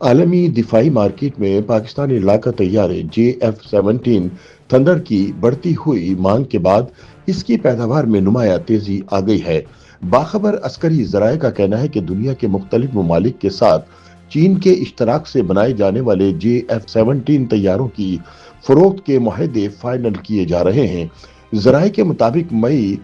عالمی دفاعی مارکیٹ میں پاکستانی لڑاکا طیارے JF-17 تھنڈر کی بڑھتی ہوئی مانگ کے بعد اس کی پیداوار میں نمایاں تیزی آ گئی ہے۔ باخبر عسکری ذرائع کا کہنا ہے کہ دنیا کے مختلف ممالک کے ساتھ چین کے اشتراک سے بنائے جانے والے JF-17 طیاروں کی فروخت کے معاہدے فائنل کیے جا رہے ہیں۔ ذرائع کے مطابق مئی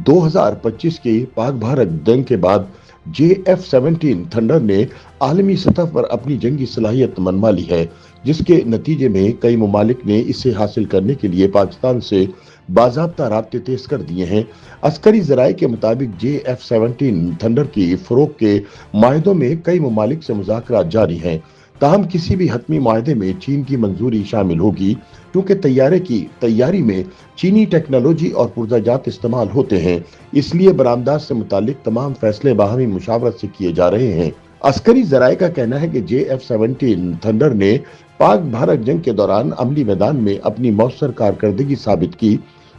2025 کے پاک بھارت جنگ کے بعد JF-17 تھنڈر نے عالمی سطح پر اپنی جنگی صلاحیت منوا لی ہے، جس کے نتیجے میں کئی ممالک نے اسے حاصل کرنے کے لیے پاکستان سے باضابطہ رابطے تیز کر دیے ہیں۔ عسکری ذرائع کے مطابق JF-17 تھنڈر کی فروخت کے معاہدوں میں کئی ممالک سے مذاکرات جاری ہیں، تاہم کسی بھی حتمی معاہدے میں چین کی منظوری شامل ہوگی، کیونکہ طیارے کی تیاری میں چینی ٹیکنالوجی اور پرزہ جات استعمال ہوتے ہیں، اس لیے برآمدات سے متعلق تمام فیصلے باہمی مشاورت سے کیے جا رہے ہیں۔ عسکری ذرائع کا کہنا ہے کہ JF-17 تھنڈر نے پاک بھارت جنگ کے دوران عملی میدان میں اپنی مؤثر کارکردگی ثابت کی،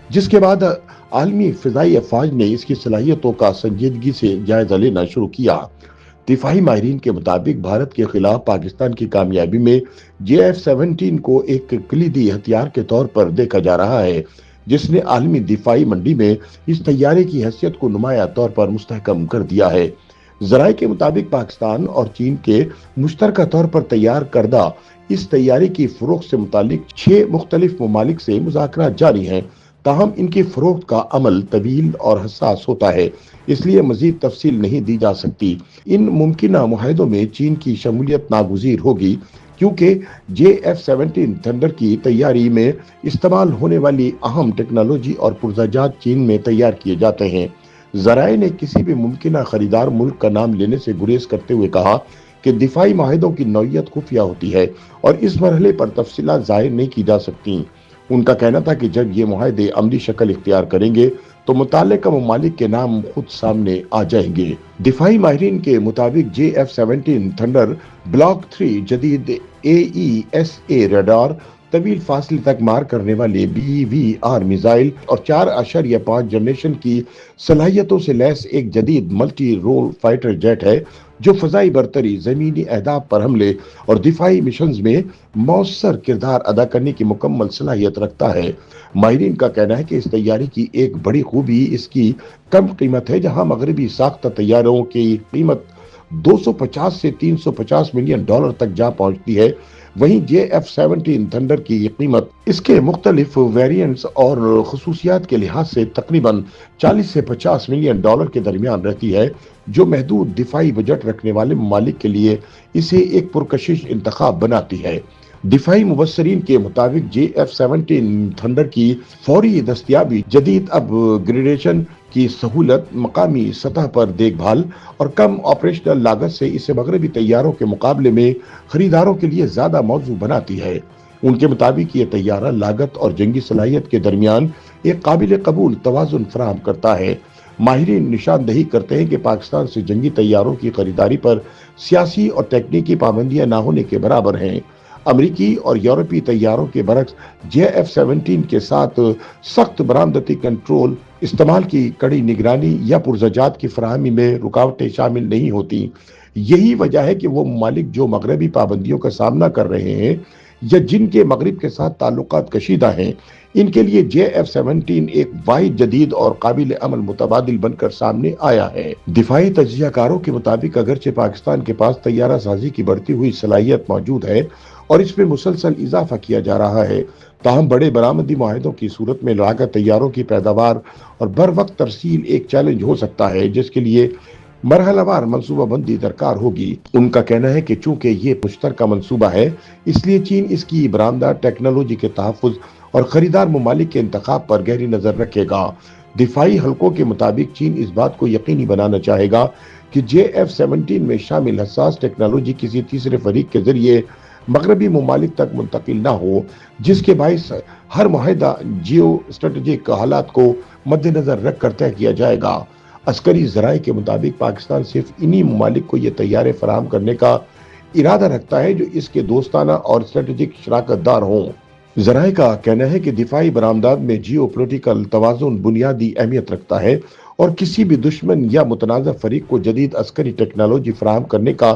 جس کے بعد عالمی فضائی افواج نے اس کی صلاحیتوں کا سنجیدگی سے جائزہ لینا شروع کیا۔ دفاعی ماہرین کے مطابق بھارت کے خلاف پاکستان کی کامیابی میں JF-17 کو ایک کلیدی ہتھیار کے طور پر دیکھا جا رہا ہے، جس نے عالمی دفاعی منڈی میں اس طیارے کی حیثیت کو نمایاں طور پر مستحکم کر دیا ہے۔ ذرائع کے مطابق پاکستان اور چین کے مشترکہ طور پر تیار کردہ اس طیارے کی فروخت سے متعلق 6 مختلف ممالک سے مذاکرات جاری ہیں، تاہم ان کی فروخت کا عمل طویل اور حساس ہوتا ہے، اس لیے مزید تفصیل نہیں دی جا سکتی۔ ان ممکنہ معاہدوں میں چین کی شمولیت ناگزیر ہوگی، کیونکہ JF-17 تھنڈر کی تیاری میں استعمال ہونے والی اہم ٹیکنالوجی اور پرزہ جات چین میں تیار کیے جاتے ہیں۔ ذرائع نے کسی بھی ممکنہ خریدار ملک کا نام لینے سے گریز کرتے ہوئے کہا کہ دفاعی معاہدوں کی نوعیت خفیہ ہوتی ہے اور اس مرحلے پر تفصیلات ظاہر نہیں کی جا سکتی۔ ان کا کہنا تھا کہ جب یہ معاہدے عملی شکل اختیار کریں گے تو متعلقہ ممالک کے نام خود سامنے آ جائیں گے۔ دفاعی ماہرین کے مطابق JF-17 تھنڈر بلاک 3 جدید AESA ریڈار، طویل فاصلے تک مار کرنے والے BVR میزائل اور 4.5 جنریشن کی صلاحیتوں سے لیس ایک جدید ملٹی رول فائٹر جیٹ ہے، جو فضائی برتری، زمینی اہداف پر حملے اور دفاعی مشنز میں مؤثر کردار ادا کرنے کی مکمل صلاحیت رکھتا ہے۔ ماہرین کا کہنا ہے کہ اس تیاری کی ایک بڑی خوبی اس کی کم قیمت ہے۔ جہاں مغربی ساختہ طیاروں کی قیمت $250 سے $350 ملین تک جا پہنچتی ہے، وہیں JF-17 تھنڈر کی یہ قیمت اس کے مختلف ویریئنٹس اور خصوصیات کے لحاظ سے تقریباً $40 سے $50 ملین کے درمیان رہتی ہے، جو محدود دفاعی بجٹ رکھنے والے ممالک کے لیے اسے ایک پرکشش انتخاب بناتی ہے۔ دفاعی مبصرین کے مطابق JF-17 تھنڈر کی فوری دستیابی، جدید اپ گریڈیشن کی سہولت، مقامی سطح پر دیکھ بھال اور کم آپریشنل لاگت سے اسے مغربی طیاروں کے مقابلے میں خریداروں کے لیے زیادہ موزوں بناتی ہے۔ ان کے مطابق یہ طیارہ لاگت اور جنگی صلاحیت کے درمیان ایک قابل قبول توازن فراہم کرتا ہے۔ ماہرین نشاندہی کرتے ہیں کہ پاکستان سے جنگی طیاروں کی خریداری پر سیاسی اور تکنیکی پابندیاں نہ ہونے کے برابر ہیں۔ امریکی اور یورپی طیاروں کے برعکس JF-17 کے ساتھ سخت برآمداتی کنٹرول، استعمال کی کڑی نگرانی یا پرزہ جات کی فراہمی میں رکاوٹیں شامل نہیں ہوتی۔ یہی وجہ ہے کہ وہ ممالک جو مغربی پابندیوں کا سامنا کر رہے ہیں یا جن کے مغرب کے ساتھ تعلقات کشیدہ ہیں، ان کے لیے JF-17 ایک واحد جدید اور قابل عمل متبادل بن کر سامنے آیا ہے۔ دفاعی تجزیہ کاروں کے مطابق اگرچہ پاکستان کے پاس طیارہ سازی کی بڑھتی ہوئی صلاحیت موجود ہے اور اس میں مسلسل اضافہ کیا جا رہا ہے، تاہم بڑے برآمدی معاہدوں کی صورت میں لڑاکا طیاروں کی پیداوار اور بر وقت ترسیل ایک چیلنج ہو سکتا ہے، جس کے لیے مرحلہ وار منصوبہ بندی درکار ہوگی۔ ان کا کہنا ہے کہ چونکہ یہ مشترکہ منصوبہ ہے، اس لیے چین اس کی برآمدات، ٹیکنالوجی کے تحفظ اور خریدار ممالک کے انتخاب پر گہری نظر رکھے گا۔ دفاعی حلقوں کے مطابق چین اس بات کو یقینی بنانا چاہے گا کہ JF-17 میں شامل حساس ٹیکنالوجی کسی تیسرے فریق کے ذریعے مغربی ممالک تک منتقل نہ ہو، جس کے باعث ہر معاہدہ جیو اسٹریٹجک حالات کو مد نظر رکھ کر طے کیا جائے گا۔ عسکری ذرائع کے مطابق پاکستان صرف انہی ممالک کو یہ طیارے فراہم کرنے کا ارادہ رکھتا ہے جو اس کے دوستانہ اور اسٹریٹجک شراکت دار ہوں۔ ذرائع کا کہنا ہے کہ دفاعی برآمدات میں جیو پولیٹیکل توازن بنیادی اہمیت رکھتا ہے اور کسی بھی دشمن یا متنازع فریق کو جدید عسکری ٹیکنالوجی فراہم کرنے کا